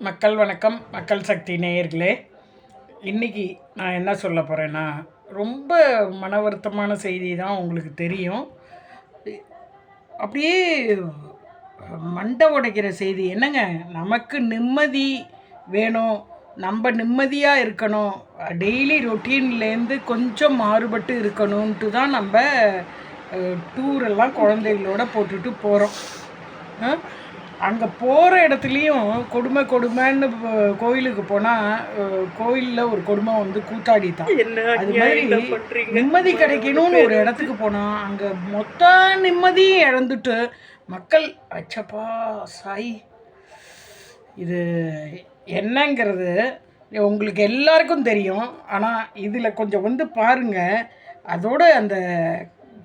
மக்கள் வணக்கம். மக்கள் சக்தி நேயர்களே, இன்றைக்கி நான் என்ன சொல்ல போகிறேன்னா, ரொம்ப மன வருத்தமான செய்தி தான். உங்களுக்கு தெரியும், அப்படியே மண்டை உடைக்கிற செய்தி. என்னங்க, நமக்கு நிம்மதி வேணும், நம்ம நிம்மதியாக இருக்கணும், டெய்லி ரொட்டீன்லேருந்து கொஞ்சம் மாறுபட்டு இருக்கணுன்ட்டு தான் நம்ம டூரெல்லாம் குழந்தைகளோட போட்டுட்டு போகிறோம். அங்கே போகிற இடத்துலையும் கொடுமைன்னு கோயிலுக்கு போனால் கோயிலில் ஒரு கொடுமை வந்து கூத்தாடித்தான். அது மாதிரி நிம்மதி கிடைக்கணும்னு ஒரு இடத்துக்கு போனால் அங்கே மொத்த நிம்மதியும் இழந்துட்டு மக்கள் அச்சப்பா சாய், இது என்னங்கிறது உங்களுக்கு எல்லாருக்கும் தெரியும். ஆனால் இதில் கொஞ்சம் வந்து பாருங்கள், அதோட அந்த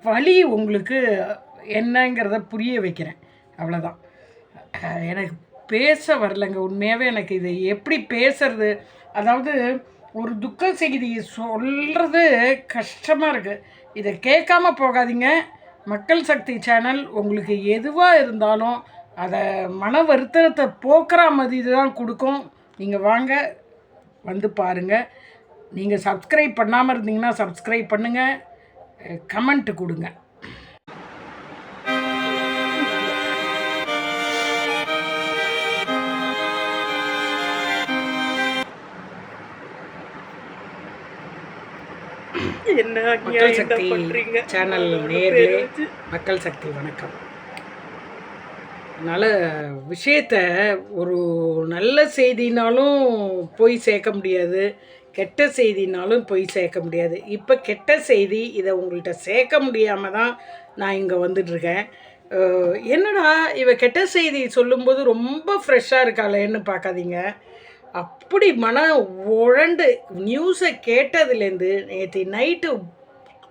வழி உங்களுக்கு என்னங்கிறத புரிய வைக்கிறேன். அவ்வளோதான். எனக்கு பேச வரலைங்க. உண்மையாகவே எனக்கு இது எப்படி பேசுறது, அதாவது ஒரு துக்க செய்தியை சொல்கிறது கஷ்டமாக இருக்குது. இதை கேட்காம போகாதீங்க. மக்கள் சக்தி சேனல் உங்களுக்கு எதுவாக இருந்தாலும் அதை மன வருத்தத்தை போக்குற மாதிரி தான் கொடுக்கும். நீங்கள் வாங்க, வந்து பாருங்கள். நீங்கள் சப்ஸ்கிரைப் பண்ணாமல் இருந்தீங்கன்னா சப்ஸ்கிரைப் பண்ணுங்கள், கமெண்ட்டு கொடுங்க. மக்கள் சக்தி சேனல் நேயர்களே, மக்கள் சக்தி வணக்கம். அதனால் விஷயத்தை ஒரு நல்ல செய்தினாலும் போய் சேர்க்க முடியாது, கெட்ட செய்தினாலும் போய் சேர்க்க முடியாது. இப்போ கெட்ட செய்தி, இதை உங்கள்கிட்ட சேர்க்க முடியாமல் தான் நான் இங்கே வந்துட்டுருக்கேன். என்னடா இவ கெட்ட செய்தி சொல்லும்போது ரொம்ப ஃப்ரெஷ்ஷாக இருக்காளேன்னு பார்க்காதீங்க. அப்படி மன உழண்டு நியூஸை கேட்டதுலேருந்து நேற்று நைட்டு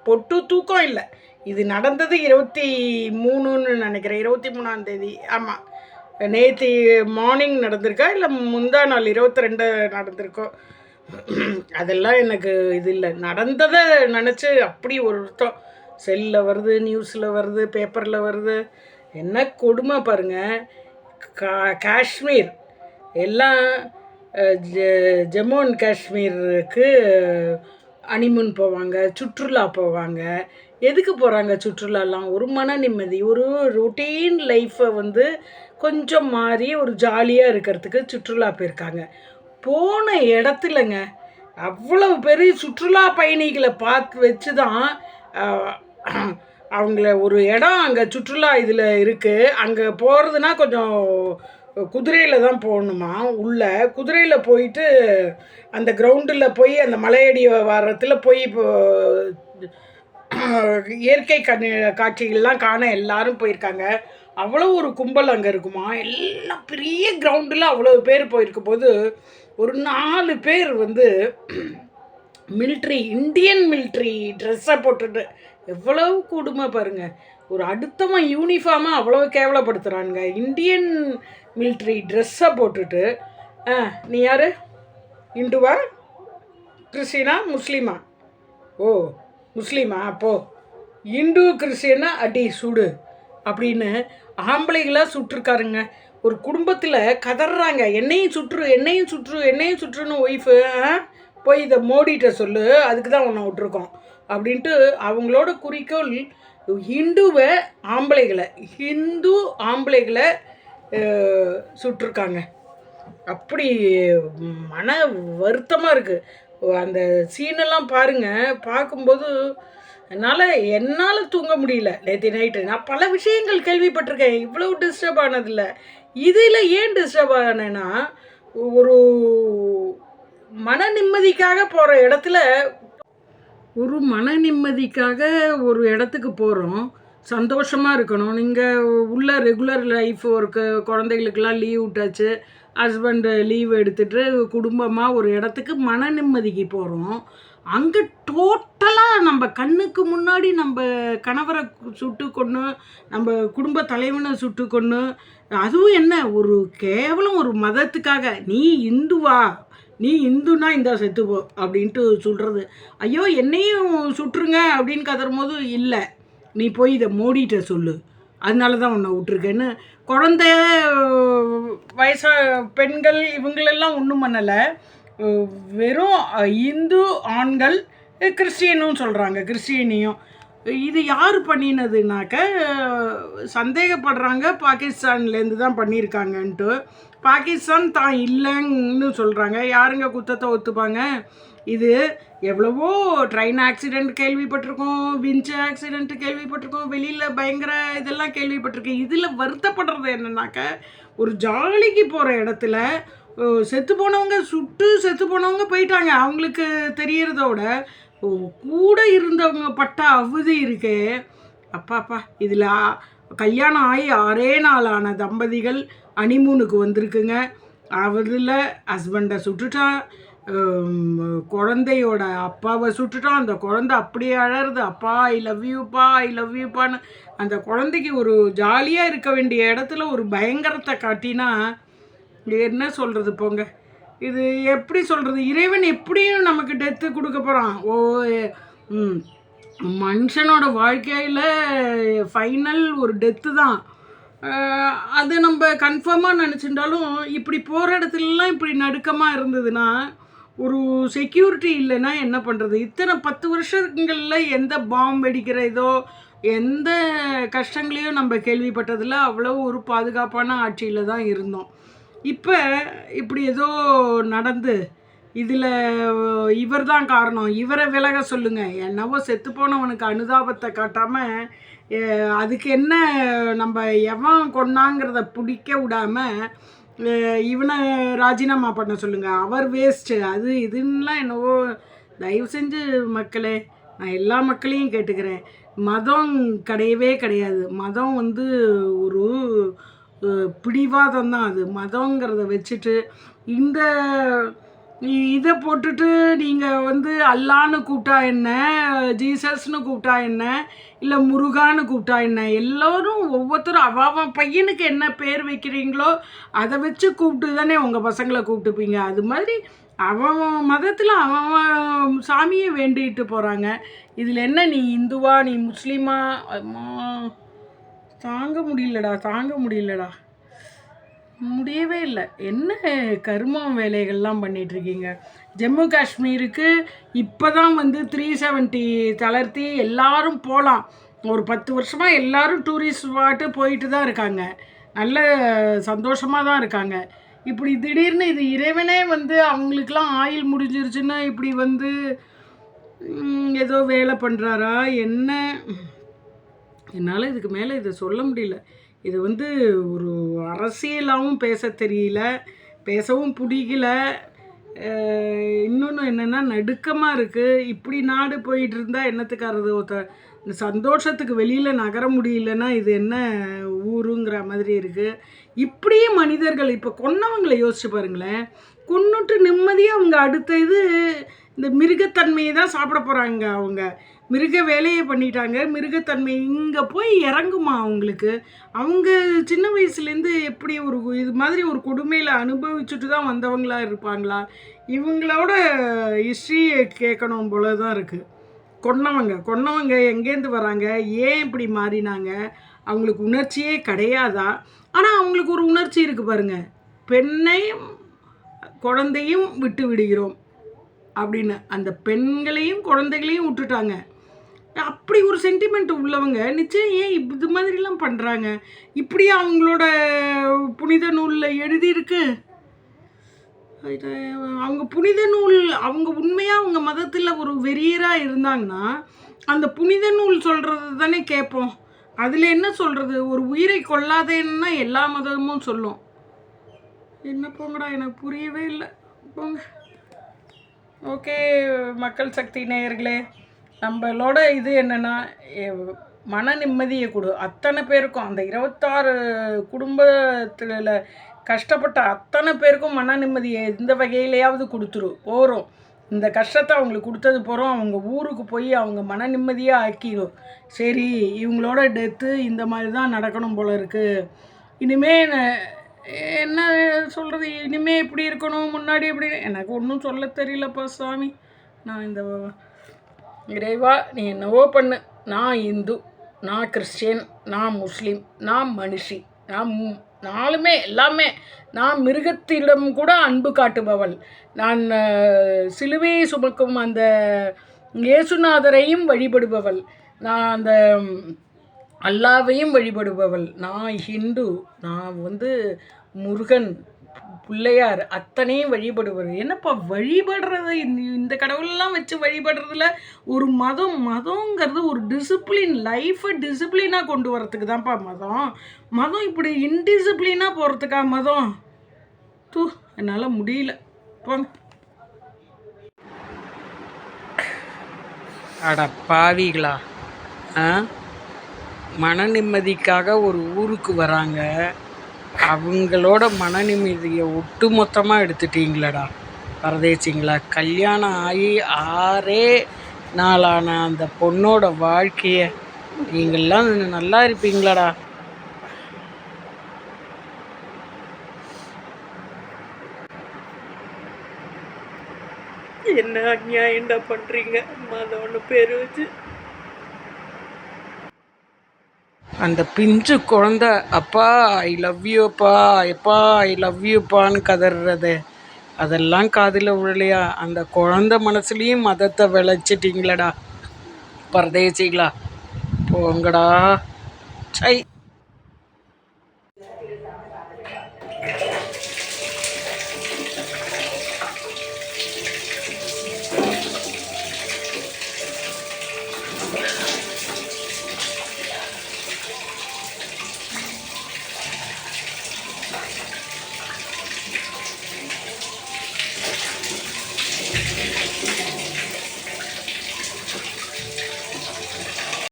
பொட்டு தூக்கம் இல்லை. இது நடந்தது 23ன்னு நினைக்கிறேன், 23ஆம் தேதி. ஆமாம், நேற்று மார்னிங் நடந்திருக்கா இல்லை முந்தா நாள் 22 நடந்திருக்கோ, அதெல்லாம் எனக்கு இது இல்லை. நடந்ததை நினச்சி அப்படி ஒரு அர்த்தம். செல்லில் வருது, நியூஸில் வருது, பேப்பரில் வருது. என்ன கொடுமை பாருங்கள். காஷ்மீர் எல்லாம் ஜம்மு அண்ட் காஷ்மீருக்கு ஹனிமூன் போவாங்க, சுற்றுலா போவாங்க. எதுக்கு போகிறாங்க சுற்றுலாலாம்? ஒரு மன நிம்மதி, ஒரு ரொட்டீன் லைஃப்பை வந்து கொஞ்சம் மாறி ஒரு ஜாலியாக இருக்கிறதுக்கு சுற்றுலா போயிருக்காங்க. போன இடத்துலங்க அவ்வளவு பெரிய சுற்றுலா பயணிகளை பார்த்து வச்சு தான் அவங்கள ஒரு இடம் அங்கே சுற்றுலா இதில் இருக்குது. அங்கே போகிறதுனா கொஞ்சம் குதிரையில் தான் போகணுமா. உள்ளே குதிரையில் போயிட்டு அந்த கிரவுண்டில் போய் அந்த மலையடி வாரத்தில் போய் இப்போ இயற்கை காட்சிகள்லாம் காண எல்லாரும் போயிருக்காங்க. அவ்வளோ ஒரு கும்பல் அங்கே இருக்குமா. எல்லாம் பெரிய கிரவுண்டில் அவ்வளோ பேர் போயிருக்கும் போது ஒரு 4 பேர் வந்து இந்தியன் மிலிட்ரி ட்ரெஸ்ஸை போட்டுட்டு, எவ்வளவு கொடுமை பாருங்கள். ஒரு அடுத்தவன் யூனிஃபார்மாக அவ்வளோ கேவலப்படுத்துகிறானுங்க. இந்தியன் மிலிட்ரி ட்ரெஸ்ஸை போட்டுட்டு, நீ யார், இந்துவா, கிறிஸ்டினா, முஸ்லீமா? ஓ முஸ்லீமா, அப்போது இந்து கிறிஸ்டியனா அடி சுடு அப்படின்னு ஆம்பளைகளாக சுட்டிருக்காருங்க. ஒரு குடும்பத்தில் கதறாங்க, என்னையும் சுற்றுன்னு ஒய்ஃபு. போய் இதை மோடிகிட்ட சொல்லு, அதுக்கு தான் உன்னை விட்டுருக்கோம் அப்படின்ட்டு அவங்களோட குறிக்கோள் ஹிந்து ஆம்பளைகளை சுட்டிருக்காங்க. அப்படி மன வருத்தமாக இருக்குது. அந்த சீனெல்லாம் பாருங்கள். பார்க்கும்போது என்னால் தூங்க முடியல நேற்று நைட்டு. நான் பல விஷயங்கள் கேள்விப்பட்டிருக்கேன், இவ்வளவு டிஸ்டர்ப் ஆனதில்லை. இதில் ஏன் டிஸ்டர்ப் ஆனேன்னா, ஒரு மன நிம்மதிக்காக போகிற இடத்துல, ஒரு மன நிம்மதிக்காக ஒரு இடத்துக்கு போகிறோம், சந்தோஷமாக இருக்கணும். நீங்கள் உள்ள ரெகுலர் லைஃப் ஒர்க்கு, குழந்தைகளுக்கெல்லாம் லீவ் விட்டாச்சு, ஹஸ்பண்டு லீவ் எடுத்துகிட்டு குடும்பமாக ஒரு இடத்துக்கு மன நிம்மதிக்கு போகிறோம். அங்கே டோட்டலாக நம்ம கண்ணுக்கு முன்னாடி நம்ம கணவரை சுட்டு கொன்று, நம்ம குடும்ப தலைவனை சுட்டு கொன்று, அதுவும் என்ன ஒரு கேவலம் ஒரு மதத்துக்காக, நீ இந்துனா இந்த செத்துப்போ அப்படின்ட்டு சொல்கிறது. ஐயோ என்னையும் சுட்டுருங்க அப்படின்னு கதறும் போது, இல்லை நீ போய் இதை மோடிகிட்ட சொல்லு அதனால தான் உன்னை விட்டுருக்கேன்னு குழந்தை வயசா பெண்கள் இவங்களெல்லாம் ஒன்றும் பண்ணலை. வெறும் இந்து ஆண்கள் கிறிஸ்டியனும் சொல்கிறாங்க, கிறிஸ்டியனையும். இது யார் பண்ணினதுனாக்க சந்தேகப்படுறாங்க பாகிஸ்தான்லேருந்து தான் பண்ணியிருக்காங்கன்ட்டு. பாகிஸ்தான் தான் இல்லைன்னு சொல்கிறாங்க. யாருங்க குத்தத்தை ஒத்துப்பாங்க? இது எவ்வளவோ ட்ரெயின் ஆக்சிடெண்ட் கேள்விப்பட்டிருக்கோம், விஞ்ச் ஆக்சிடெண்ட் கேள்விப்பட்டிருக்கோம், வெளியில் பயங்கர இதெல்லாம் கேள்விப்பட்டிருக்கேன். இதில் வருத்தப்படுறது என்னன்னாக்க ஒரு ஜாலிக்கு போகிற இடத்துல செத்து போனவங்க சுட்டு செத்து போனவங்க போயிட்டாங்க, அவங்களுக்கு தெரியறதோட கூட இருந்தவங்க பட்ட அவதி இருக்கே அப்பாப்பா. இதில் கல்யாணம் ஆகி 6 நாளான தம்பதிகள் அனிமூனுக்கு வந்திருக்குங்க. அதில் ஹஸ்பண்டை சுட்டுட்டான், குழந்தையோட அப்பாவை சுட்டுட்டான். அந்த குழந்தை அப்படியே அழறது, அப்பா ஐ லவ் யூப்பா ஐ லவ் யூப்பான்னு. அந்த குழந்தைக்கு ஒரு ஜாலியாக இருக்க வேண்டிய இடத்துல ஒரு பயங்கரத்தை காட்டினா என்ன சொல்கிறது போங்க. இது எப்படி சொல்கிறது? இறைவன் எப்படியும் நமக்கு டெத்து கொடுக்க போகிறான். மனுஷனோட வாழ்க்கையில் ஃபைனல் ஒரு டெத்து தான். அது நம்ம கன்ஃபார்மாக நினச்சிருந்தாலும் இப்படி போகிற இடத்துலலாம் இப்படி நடுக்கமாக இருந்ததுன்னா ஒரு செக்யூரிட்டி இல்லைன்னா என்ன பண்ணுறது? இத்தனை 10 வருஷங்களில் எந்த பாம்பு வெடிக்கிற இதோ எந்த கஷ்டங்களையும் நம்ம கேள்விப்பட்டதில் அவ்வளோ ஒரு பாதுகாப்பான ஆட்சியில் தான் இருந்தோம். இப்போ இப்படி ஏதோ நடந்து இதில் இவர் தான் காரணம், இவரை விலக சொல்லுங்கள். என்னவோ செத்து போனவனுக்கு அனுதாபத்தை காட்டாமல் அதுக்கு என்ன நம்ம எவன் கொண்டாங்கிறத பிடிக்க விடாமல் இவனை ராஜினாமா பண்ண சொல்லுங்கள். அவர் வேஸ்ட்டு அது இதுன்னெலாம் என்னவோ. தயவு செஞ்சு மக்களே, நான் எல்லா மக்களையும் கேட்டுக்கிறேன், மதம் கிடையவே கிடையாது. மதம் ஒரு பிடிவாதம் தான். அது மதங்கிறத வச்சுட்டு இந்த இதை போட்டுட்டு நீங்கள் அல்லான்னு கூப்பிட்டா என்ன, ஜீசஸ்னு கூப்பிட்டா என்ன, இல்லை முருகான்னு கூப்பிட்டா என்ன, எல்லோரும் ஒவ்வொருத்தரும் அவன் பையனுக்கு என்ன பேர் வைக்கிறீங்களோ அதை வச்சு கூப்பிட்டு தானே உங்கள் பசங்களை கூப்பிட்டுப்பீங்க. அது மாதிரி அவன் மதத்தில் அவன் சாமியை வேண்டிட்டு போகிறாங்க. இதில் என்ன நீ இந்துவா நீ முஸ்லீமா? தாங்க முடியலடா, முடியவே இல்லை. என்ன கருமம் வேலைகள்லாம் பண்ணிகிட்ருக்கீங்க. ஜம்மு காஷ்மீருக்கு இப்போ தான் 370 தளர்த்தி எல்லாரும் போகலாம். ஒரு 10 வருஷமாக எல்லாரும் டூரிஸ்ட் ஸ்பாட்டு போயிட்டு தான் இருக்காங்க, நல்ல சந்தோஷமாக தான் இருக்காங்க. இப்படி திடீர்னு இது இறைவனே அவங்களுக்கெல்லாம் ஆயில் முடிஞ்சிருச்சுன்னா இப்படி ஏதோ வேலை பண்ணுறாரா என்ன? என்னால் இதுக்கு மேலே இதை சொல்ல முடியல. இது ஒரு அரசியலாகவும் பேச தெரியல, பேசவும் பிடிக்கல. இன்னொன்று என்னென்னா நடுக்கமாக இருக்குது. இப்படி நாடு போயிட்டு இருந்தால் என்னத்துக்காரது? இந்த சந்தோஷத்துக்கு வெளியில் நகர முடியலன்னா இது என்ன ஊருங்கிற மாதிரி இருக்குது. இப்படியே மனிதர்கள் இப்போ கொன்னவங்களை யோசிச்சு பாருங்களேன். கொன்னுட்டு நிம்மதியாக அவங்க அடுத்த இந்த மிருகத்தன்மையை தான் சாப்பிட போகிறாங்க. அவங்க மிருக வேலையை பண்ணிட்டாங்க. மிருகத்தன்மை இங்கே போய் இறங்குமா அவங்களுக்கு? அவங்க சின்ன வயசுலேருந்து எப்படி இது மாதிரி ஒரு கொடுமையில் அனுபவிச்சுட்டு தான் வந்தவங்களா இருப்பாங்களா? இவங்களோட ஹிஸ்ட்ரியை கேட்கணும் போல தான் இருக்குது. கொன்னவங்க எங்கேருந்து வராங்க, ஏன் இப்படி மாறினாங்க, அவங்களுக்கு உணர்ச்சியே கிடையாதா? ஆனால் அவங்களுக்கு ஒரு உணர்ச்சி இருக்குது பாருங்கள், பெண்ணையும் குழந்தையும் விட்டு விடுகிறோம் அப்படின்னு. அந்த பெண்களையும் குழந்தைகளையும் விட்டுட்டாங்க. அப்படி ஒரு சென்டிமெண்ட் உள்ளவங்க நிச்சயம் ஏன் இது மாதிரிலாம் பண்ணுறாங்க? இப்படி அவங்களோட புனித நூலில் எழுதியிருக்கு. அவங்க புனித நூல், அவங்க உண்மையாக அவங்க மதத்தில் ஒரு வெறியராக இருந்தாங்கன்னா அந்த புனித நூல் சொல்கிறது தானே கேட்போம். அதில் என்ன சொல்கிறது? ஒரு உயிரை கொள்ளாதேன்னா எல்லா மதமும் சொல்லும். என்ன போங்கடா, எனக்கு புரியவே இல்லை. போங்க. ஓகே மக்கள் சக்தி நேயர்களே, நம்மளோட இது என்னென்னா மன நிம்மதியை கொடு அத்தனை பேருக்கும். அந்த 26 குடும்பத்தில் கஷ்டப்பட்ட அத்தனை பேருக்கும் மன நிம்மதியை எந்த வகையிலையாவது போகிறோம். இந்த கஷ்டத்தை அவங்களுக்கு கொடுத்தது போகிறோம். அவங்க ஊருக்கு போய் அவங்க மன நிம்மதியாக ஆக்கிடும். சரி, இவங்களோட டெத்து இந்த மாதிரி தான் நடக்கணும் போல இருக்குது. இனிமேல் என்ன சொல்கிறது? இனிமேல் எப்படி இருக்கணும், முன்னாடி எப்படி? எனக்கு ஒன்றும் சொல்ல தெரியலப்பா சாமி. நான் இந்த இறைவா நீ என்னவோ பண்ணு, நான் இந்து, நான் கிறிஸ்டியன், நான் முஸ்லீம், நான் மனுஷி, நான் நாலுமே எல்லாமே. நான் மிருகத்திடம் கூட அன்பு காட்டுபவள். நான் சிலுவையை சுமக்கும் அந்த இயேசுநாதரையும் வழிபடுபவள். நான் அந்த அல்லாவையும் வழிபடுபவள். நான் ஹிந்து. நான் முருகன், பிள்ளையார் அத்தனையும் வழிபடுவது. என்னப்பா வழிபடுறது, இந்த கடவுளெல்லாம் வச்சு வழிபடுறதுல ஒரு மதங்கிறது ஒரு டிசிப்ளின், லைஃப்பை டிசிப்ளினாக கொண்டு வரத்துக்கு தான்ப்பா மதம். மதம் இப்படி இன்டிசிப்ளினாக போகிறதுக்கா மதம்? என்னால் முடியல. போங்க. அட பாவிகளா, மன நிம்மதிக்காக ஒரு ஊருக்கு வராங்க, அவங்களோட மன நிம்மதியை ஒட்டு மொத்தமாக எடுத்துட்டீங்களடா பரதேசிங்களா. கல்யாணம் ஆகி 6 நாளான அந்த பொண்ணோட வாழ்க்கையை நீங்கள்லாம் நல்லா இருப்பீங்களாடா? என்ன அநியாயம்டா பண்ணுறீங்க மதம்னு பேர் வச்சு. அந்த பிஞ்சு குழந்த அப்பா ஐ லவ் யூப்பா, எப்பா ஐ லவ் யூப்பான்னு கதறது, அதெல்லாம் காதில் விழலையா? அந்த குழந்த மனசுலேயும் மதத்தை விளைச்சிட்டிங்களடா பரதேசிங்களா. போங்கடா. சை.